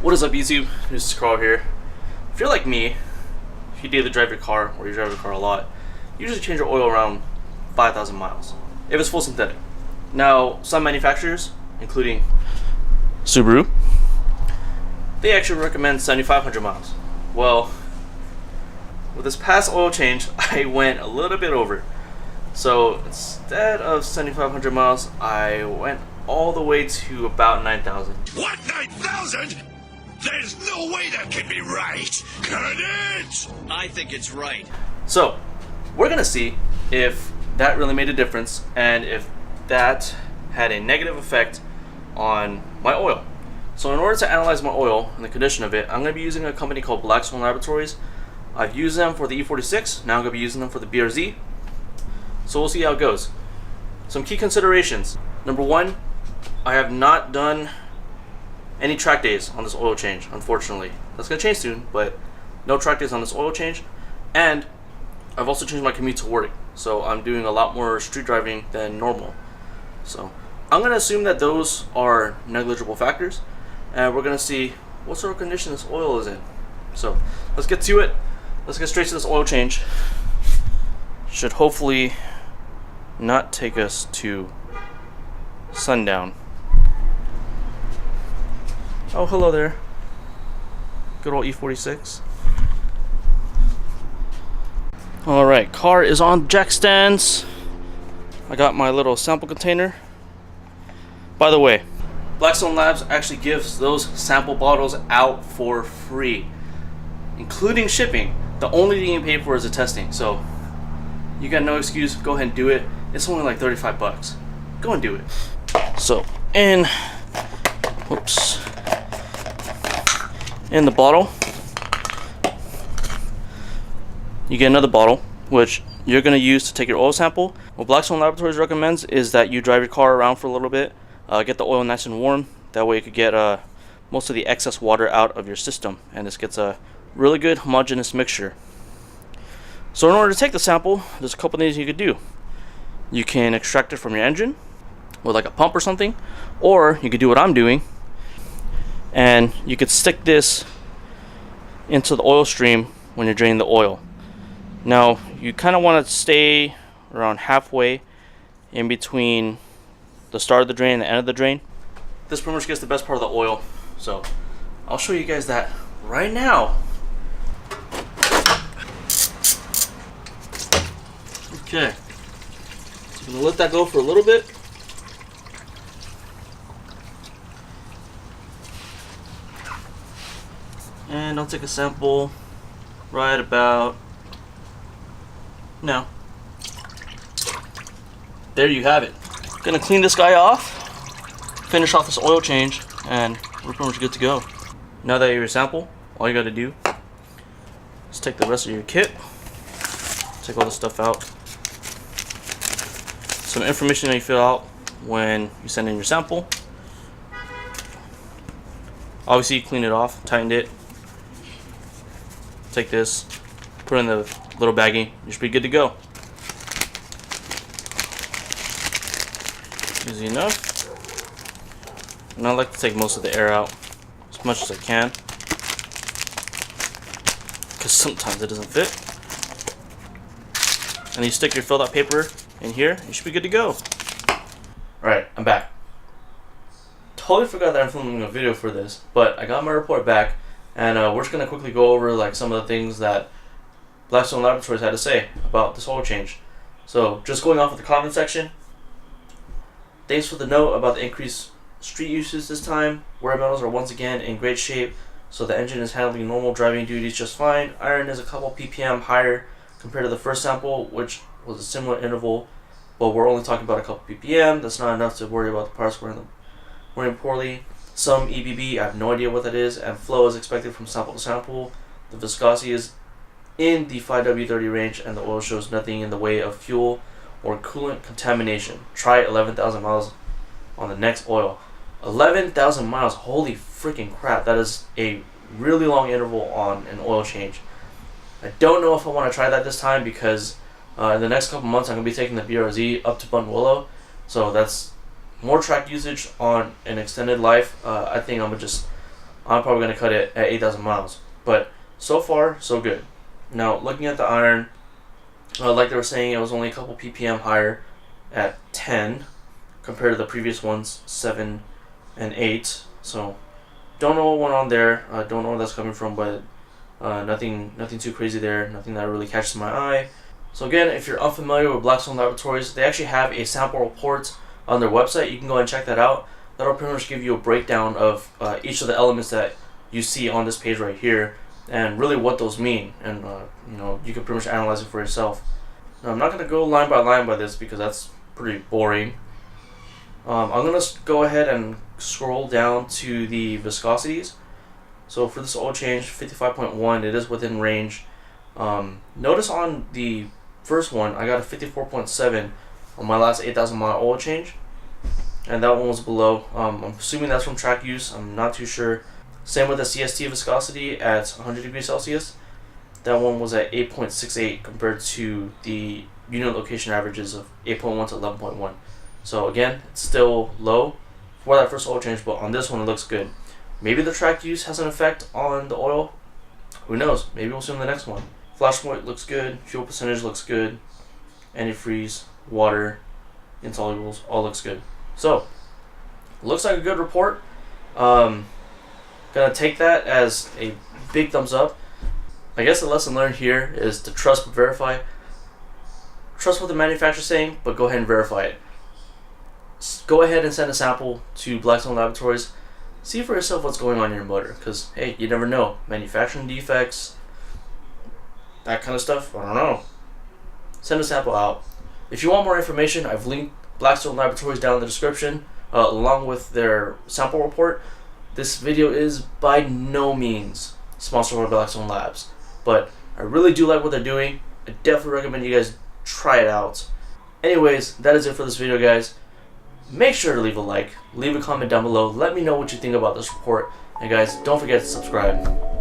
What is up, YouTube? This is Carl here. If you're like me, if you daily drive your car or you drive your car a lot, you usually change your oil around 5,000 miles if it's full synthetic. Now, some manufacturers, including Subaru, they actually recommend 7,500 miles. Well, with this past oil change, I went a little bit over. So instead of 7,500 miles, I went all the way to about 9,000. What, 9,000? There's no way that can be right, can it? I think it's right. So we're gonna see if that really made a difference and if that had a negative effect on my oil. So in order to analyze my oil and the condition of it, I'm gonna be using a company called Blackstone Labs. I've used them for the E46, now I'm gonna be using them for the BRZ. So we'll see how it goes. Some key considerations. Number one, I have not done any track days on this oil change, unfortunately. That's gonna change soon, but no track days on this oil change. And I've also changed my commute to work, so I'm doing a lot more street driving than normal. So I'm gonna assume that those are negligible factors, and we're gonna see what sort of condition this oil is in. So let's get to it. Let's get straight to this oil change. Should hopefully not take us to sundown. Oh, hello there. Good old E46. Alright, car is on jack stands. I got my little sample container. By the way, Blackstone Labs actually gives those sample bottles out for free, including shipping. The only thing you pay for is the testing, so you got no excuse. Go ahead and do it. It's only like 35 bucks. Go and do it. So in the bottle, you get another bottle, which you're going to use to take your oil sample. What Blackstone Laboratories recommends is that you drive your car around for a little bit, get the oil nice and warm. That way you could get most of the excess water out of your system, and this gets a really good homogeneous mixture. So in order to take the sample, there's a couple things you could do. You can extract it from your engine with like a pump or something, or you could do what I'm doing, and you could stick this into the oil stream when you're draining the oil. Now you kind of want to stay around halfway in between the start of the drain and the end of the drain. This pretty much gets the best part of the oil, so I'll show you guys that right now. Okay, so I'm gonna let that go for a little bit. And I'll take a sample right about now. There you have it. Gonna clean this guy off, finish off this oil change, and we're pretty much good to go. Now that you have your sample, all you gotta do is take the rest of your kit, take all this stuff out. Some information that you fill out when you send in your sample. Obviously, you clean it off, tightened it. Take this, put it in the little baggie. You should be good to go. Easy enough. And I like to take most of the air out as much as I can, because sometimes it doesn't fit. And you stick your filled out paper in here, you should be good to go. Alright, I'm back. Totally forgot that I'm filming a video for this, but I got my report back, and we're just going to quickly go over like some of the things that Blackstone Laboratories had to say about this oil change. So just going off of the comment section, thanks for the note about the increased street usage this time. Wear metals are once again in great shape, so the engine is handling normal driving duties just fine. Iron is a couple ppm higher compared to the first sample, which was a similar interval, but we're only talking about a couple ppm. That's not enough to worry about the parts wearing poorly. Some EBB, I have no idea what that is, and flow is expected from sample to sample. The viscosity is in the 5W30 range, and the oil shows nothing in the way of fuel or coolant contamination. Try 11,000 miles on the next oil. 11,000 miles, holy freaking crap, that is a really long interval on an oil change. I don't know if I want to try that this time, because in the next couple months I'm going to be taking the BRZ up to Buttonwillow, so that's more track usage on an extended life. I think I'm going to just I'm probably going to cut it at 8,000 miles. But so far, so good. Now, looking at the iron, like they were saying, it was only a couple ppm higher at 10 compared to the previous ones, 7 and 8. So, don't know what went on there. Don't know where that's coming from, but nothing too crazy there. Nothing that really catches my eye. So again, if you're unfamiliar with Blackstone Laboratories, they actually have a sample report on their website. You can go and check that out. That'll pretty much give you a breakdown of each of the elements that you see on this page right here, and really what those mean. And you know, you can pretty much analyze it for yourself. Now, I'm not gonna go line by this because that's pretty boring. I'm gonna go ahead and scroll down to the viscosities. So for this oil change, 55.1, it is within range. Notice on the first one, I got a 54.7 on my last 8,000 mile oil change, and that one was below. I'm assuming that's from track use. I'm not too sure. Same with the CST viscosity at 100 degrees Celsius. That one was at 8.68 compared to the unit location averages of 8.1 to 11.1. So again, it's still low for that first oil change, but on this one it looks good. Maybe the track use has an effect on the oil. Who knows? Maybe we'll see in the next one. Flash point looks good. Fuel percentage looks good. Antifreeze, water, insolubles, all looks good. So, looks like a good report. Gonna take that as a big thumbs up. I guess the lesson learned here is to trust but verify. Trust what the manufacturer's saying, but go ahead and verify it. Go ahead and send a sample to Blackstone Laboratories. See for yourself what's going on in your motor, because hey, you never know. Manufacturing defects, that kind of stuff, I don't know. Send a sample out. If you want more information, I've linked Blackstone Laboratories down in the description, along with their sample report. This video is by no means sponsored by Blackstone Labs, but I really do like what they're doing. I definitely recommend you guys try it out. Anyways, that is it for this video, guys. Make sure to leave a like, leave a comment down below, let me know what you think about this report, and guys, don't forget to subscribe.